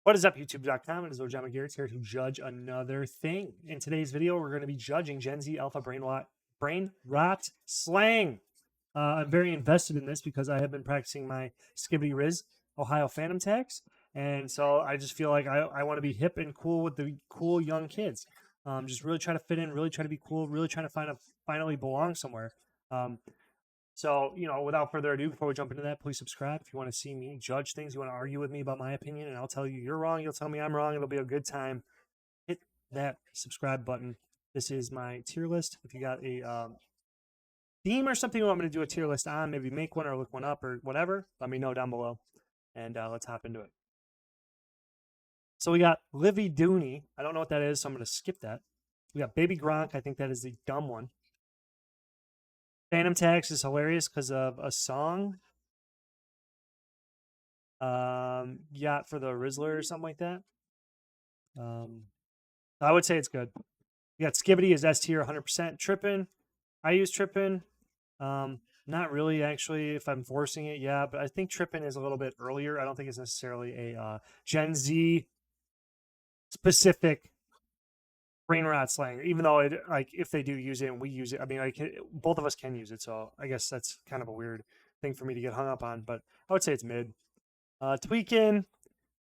What is up, YouTube.com? It is Ojama Garrett here to judge another thing. In today's video, we're going to be judging Gen Z Alpha Brainrot slang. I'm very invested in this because I have been practicing my Skibbity Riz Ohio Phantom tags. And so I just feel like I want to be hip and cool with the cool young kids. Just really try to fit in, really try to be cool, really trying to finally belong somewhere. So, without further ado, before we jump into that, please subscribe. If you want to see me judge things, you want to argue with me about my opinion, and I'll tell you you're wrong, you'll tell me I'm wrong. It'll be a good time. Hit that subscribe button. This is my tier list. If you got a theme or something you want me to do a tier list on, maybe make one or look one up or whatever, let me know down below, and let's hop into it. So we got Livy Dooney. I don't know what that is, so I'm going to skip that. We got Baby Gronk. I think that is the dumb one. Phantom Tax is hilarious because of a song. Yacht for the Rizzler or something like that. I would say it's good. You got Skibbity is S tier 100%. Trippin'. I use Trippin'. Not really, actually, if I'm forcing it, yeah, but I think Trippin' is a little bit earlier. I don't think it's necessarily a Gen Z specific Brainrot slang, even though it, like, if they do use it and we use it, I mean, both of us can use it, so I guess that's kind of a weird thing for me to get hung up on, but I would say it's mid. Tweaking,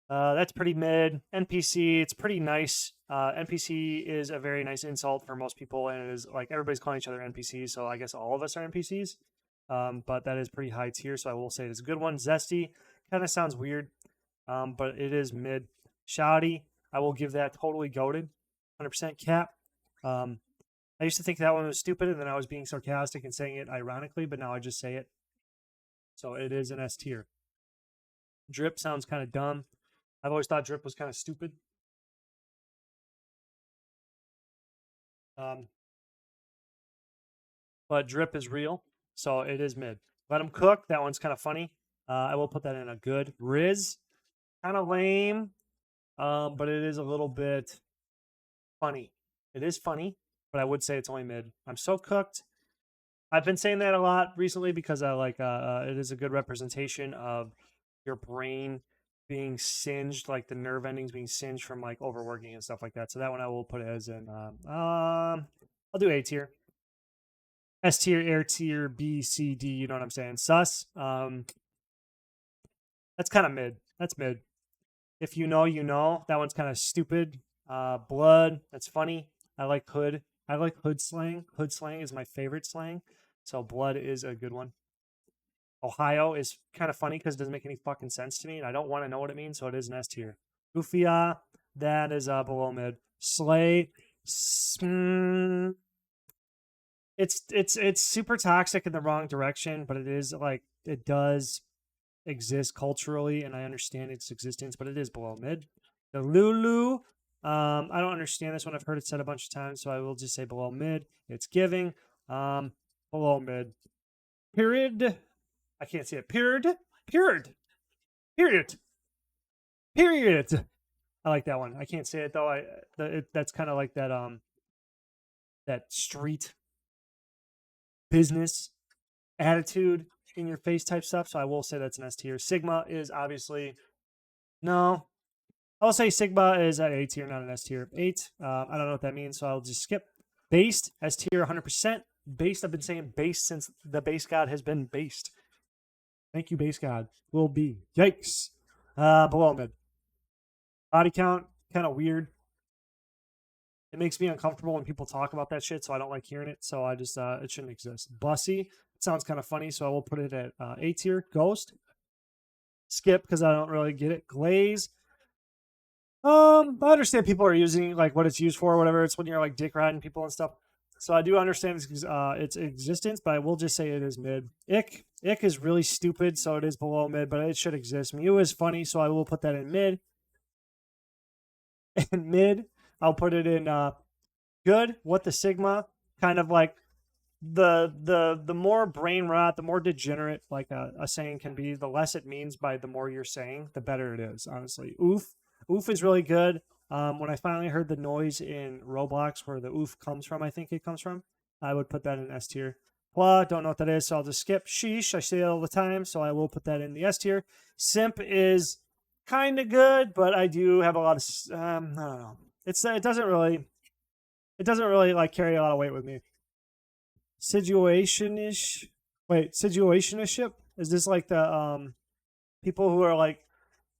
that's pretty mid. NPC, it's pretty nice. NPC is a very nice insult for most people, and it is like everybody's calling each other NPCs, so I guess all of us are NPCs. But that is pretty high tier, so I will say it's a good one. Zesty kind of sounds weird, but it is mid. Shouty, I will give that totally goated. 100% cap. I used to think that one was stupid, and then I was being sarcastic and saying it ironically, but now I just say it. So it is an S tier. Drip sounds kind of dumb. I've always thought drip was kind of stupid. But drip is real, so it is mid. Let them cook. That one's kind of funny. I will put that in a good. Riz, kind of lame, but it is a little bit funny. It is funny, but I would say it's only mid. I'm so cooked. I've been saying that a lot recently because I like it is a good representation of your brain being singed, like the nerve endings being singed from like overworking and stuff like that. So that one I will put as in I'll do A tier. S tier, air tier, B, C, D, you know what I'm saying? Sus. That's kind of mid. That's mid. If you know, you know. That one's kind of stupid. Blood, that's funny. I like hood. I like hood slang. Hood slang is my favorite slang. So blood is a good one. Ohio is kind of funny because it doesn't make any fucking sense to me, and I don't want to know what it means, so it is an S tier. Goofia, that is below mid. Slay, it's super toxic in the wrong direction, but it is like it does exist culturally, and I understand its existence, but it is below mid. The Lulu, I don't understand this one. I've heard it said a bunch of times, so I will just say below mid. It's giving, below mid. Period. I can't say it. Period. Period. Period. Period. I like that one. I can't say it though. That's kind of like that street business attitude in your face type stuff. So I will say that's an S tier. Sigma is obviously no. I'll say Sigma is at A tier, not an S tier. 8. I don't know what that means, so I'll just skip. Based, S tier, 100%. Based, I've been saying based since the base god has been based. Thank you, base god. Will be. Yikes. Below mid. Body count, kind of weird. It makes me uncomfortable when people talk about that shit, so I don't like hearing it. So I just, it shouldn't exist. Bussy, it sounds kind of funny, so I will put it at A tier. Ghost. Skip, because I don't really get it. Glaze. I understand people are using like what it's used for, or whatever. It's when you're like dick riding people and stuff. So I do understand its existence, but I will just say it is mid. Ick is really stupid, so it is below mid, but it should exist. Mew is funny, so I will put that in mid. And mid, I'll put it in good. What the Sigma, kind of like the more brain rot, the more degenerate like a saying can be, the less it means by the more you're saying, the better it is, honestly. Oof is really good. When I finally heard the noise in Roblox where the oof comes from, I think it comes from, I would put that in S tier. Blah, don't know what that is, so I'll just skip. Sheesh, I say it all the time, so I will put that in the S tier. Simp is kind of good, but I do have a lot of I don't know. It doesn't really like carry a lot of weight with me. Situationish. Wait, situationship? Is this like the people who are like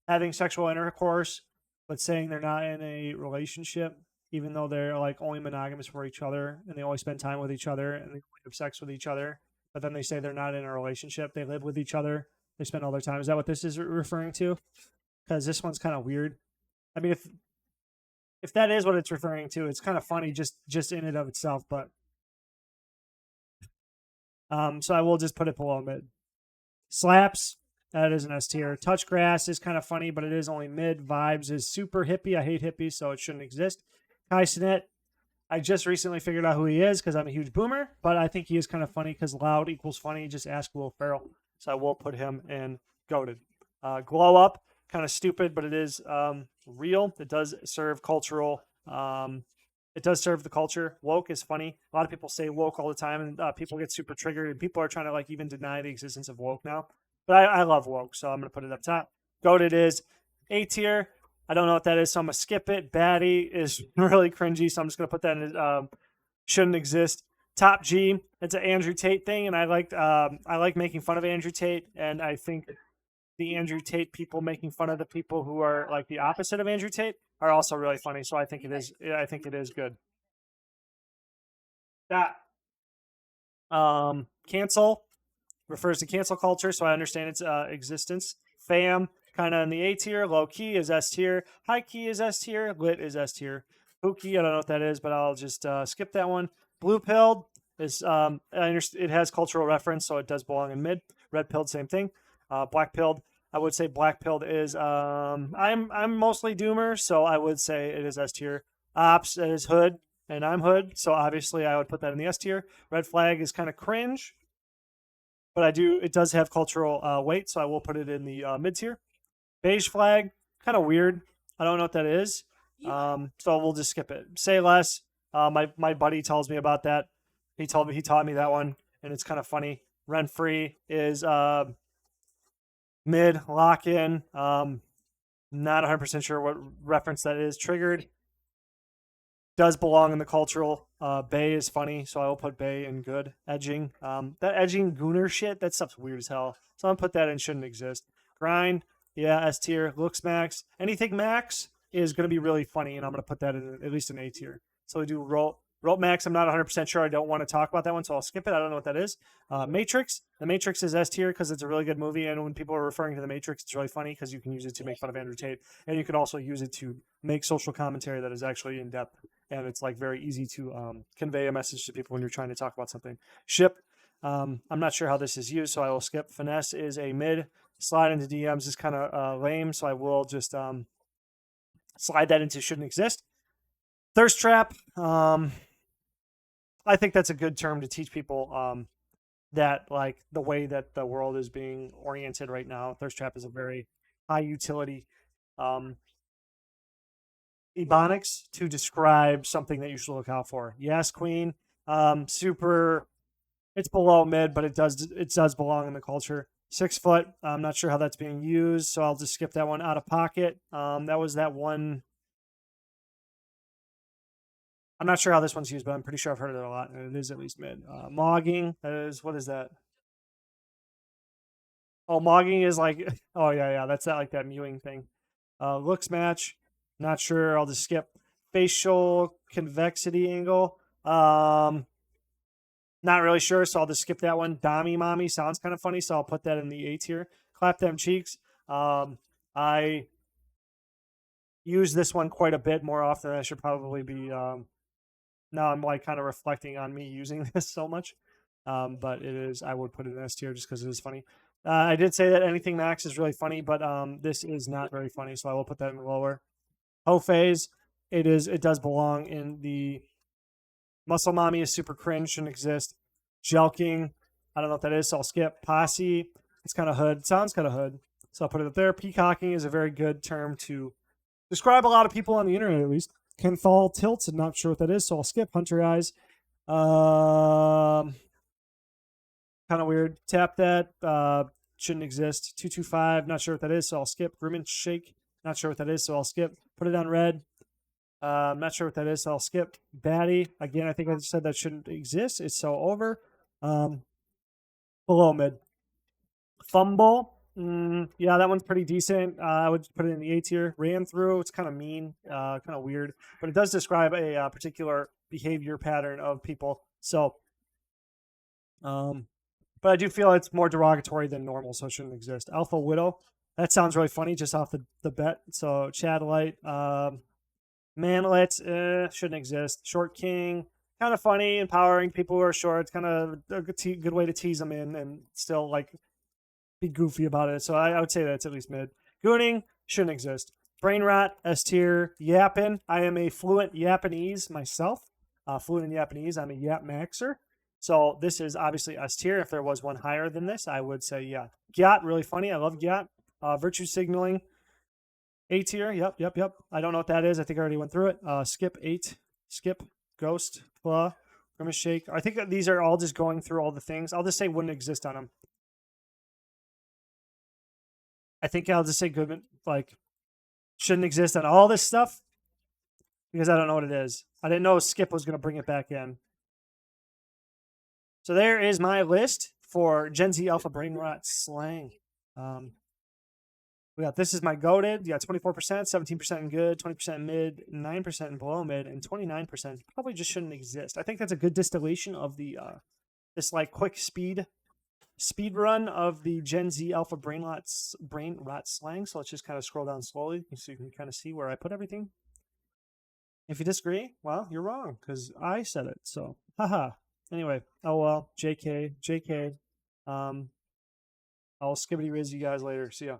having sexual intercourse but saying they're not in a relationship, even though they're like only monogamous for each other and they only spend time with each other and they have sex with each other, but then they say they're not in a relationship. They live with each other. They spend all their time. Is that what this is referring to? Because this one's kind of weird. I mean, if that is what it's referring to, it's kind of funny just in and of itself. But so I will just put it below mid. Slaps, that is an S tier. Touch grass is kind of funny, but it is only mid. Vibes is super hippie. I hate hippies, so it shouldn't exist. Kai Sinet, I just recently figured out who he is because I'm a huge boomer, but I think he is kind of funny because loud equals funny. Just ask Will Ferrell. So I will put him in goated. Glow up, kind of stupid, but it is real. It does serve cultural. It does serve the culture. Woke is funny. A lot of people say woke all the time, and people get super triggered. And people are trying to like even deny the existence of woke now. But I love woke, so I'm gonna put it up top. Goated is A tier. I don't know what that is, so I'm gonna skip it. Baddie is really cringy, so I'm just gonna put that in. Shouldn't exist. Top G. It's an Andrew Tate thing, and I like making fun of Andrew Tate, and I think the Andrew Tate people making fun of the people who are like the opposite of Andrew Tate are also really funny. So I think it is. I think it is good. That cancel refers to cancel culture, so I understand its existence. Fam, kind of in the A tier. Low key is S tier. High key is S tier. Lit is S tier. Pookie, I don't know what that is, but I'll just skip that one. Blue pilled is it has cultural reference, so it does belong in mid. Red pilled, same thing. Black pilled, I would say black pilled is I'm mostly doomer, so I would say it is S tier. Ops is hood, and I'm hood, so obviously I would put that in the S tier. Red flag is kind of cringe, but it does have cultural weight, so I will put it in the mid tier. Beige flag, kind of weird. I don't know what that is, so we'll just skip it. Say less. My buddy tells me about that. He taught me that one, and it's kind of funny. Rent free is mid. Lock in. Not 100% sure what reference that is. Triggered does belong in the cultural. Bay is funny, so I will put Bay in good. Edging. That edging gooner shit, that stuff's weird as hell. So I'm gonna put that in shouldn't exist. Grind, yeah, S tier. Looks max. Anything max is gonna be really funny, and I'm gonna put that in at least an A tier. So we do roll max. I'm not 100% sure. I don't want to talk about that one, so I'll skip it. I don't know what that is. Matrix. The Matrix is S tier because it's a really good movie, and when people are referring to the Matrix, it's really funny because you can use it to make fun of Andrew Tate, and you can also use it to make social commentary that is actually in depth, and it's like very easy to convey a message to people when you're trying to talk about something. Ship. I'm not sure how this is used, so I will skip. Finesse is a mid. Slide into DMs is kind of lame, so I will just slide that into shouldn't exist. Thirst trap. I think that's a good term to teach people that like the way that the world is being oriented right now. Thirst trap is a very high utility ebonics to describe something that you should look out for. Yes, queen. Super. It's below mid, but it does belong in the culture. 6 foot. I'm not sure how that's being used, so I'll just skip that one. Out of pocket. That was that one. I'm not sure how this one's used, but I'm pretty sure I've heard it a lot, and it is at least mid. Mogging. What is that? Oh, mogging is like, oh yeah, that's that like that mewing thing. Looks match. Not sure. I'll just skip. Facial convexity angle. Not really sure, so I'll just skip that one. Dommy mommy sounds kind of funny, so I'll put that in the A tier. Clap them cheeks. I use this one quite a bit more often than I should probably be. Now I'm like kind of reflecting on me using this so much. But it is, I would put it in S tier just because it is funny. I did say that anything max is really funny, but this is not very funny, so I will put that in lower. Ho phase, it does belong in the muscle mommy is super cringe, shouldn't exist. Jelking, I don't know what that is, so I'll skip. Posse, it's kind of hood, sounds kind of hood, so I'll put it up there. Peacocking is a very good term to describe a lot of people on the internet, at least. Kenthal tilts, I'm not sure what that is, so I'll skip. Hunter eyes, kind of weird. Tap that, shouldn't exist. 225, not sure what that is, so I'll skip. Grimace shake, Not sure what that is, so I'll skip. Put it on red. I'm not sure what that is, so I'll skip. Batty. Again, I think I said that shouldn't exist. It's so over. Below mid. Fumble. Yeah, that one's pretty decent. I would put it in the A tier. Ran through. It's kind of mean, kind of weird, but it does describe a particular behavior pattern of people. So, but I do feel it's more derogatory than normal, so it shouldn't exist. Alpha Widow. That sounds really funny just off the bet. So, Chadlight. Manlet. Shouldn't exist. Short King. Kind of funny, empowering people who are short. It's kind of a good way to tease them in and still like be goofy about it. So I would say that's at least mid. Gooning shouldn't exist. Brainrot, S tier. Yappin. I am a fluent Japanese myself. Fluent in Japanese. I'm a Yap Maxer. So this is obviously S tier. If there was one higher than this, I would say yeah. Gyat, really funny. I love Gyat. Virtue signaling. A tier. Yep. I don't know what that is. I think I already went through it. Skip 8. Skip. Ghost. Claw. Grimace Shake. I think these are all just going through all the things. I'll just say wouldn't exist on them. I think I'll just say Goodman, like, shouldn't exist on all this stuff because I don't know what it is. I didn't know Skip was going to bring it back in. So there is my list for Gen Z Alpha Brainrot slang. We got this is my goated. You got 24%, 17% in good, 20% in mid, 9% in below mid, and 29% probably just shouldn't exist. I think that's a good distillation of the this like quick speed run of the Gen Z Alpha Brainrot slang. So let's just kind of scroll down slowly so you can kind of see where I put everything. If you disagree, well, you're wrong because I said it. So, haha. Anyway, oh well, JK. I'll skibbity riz you guys later. See ya.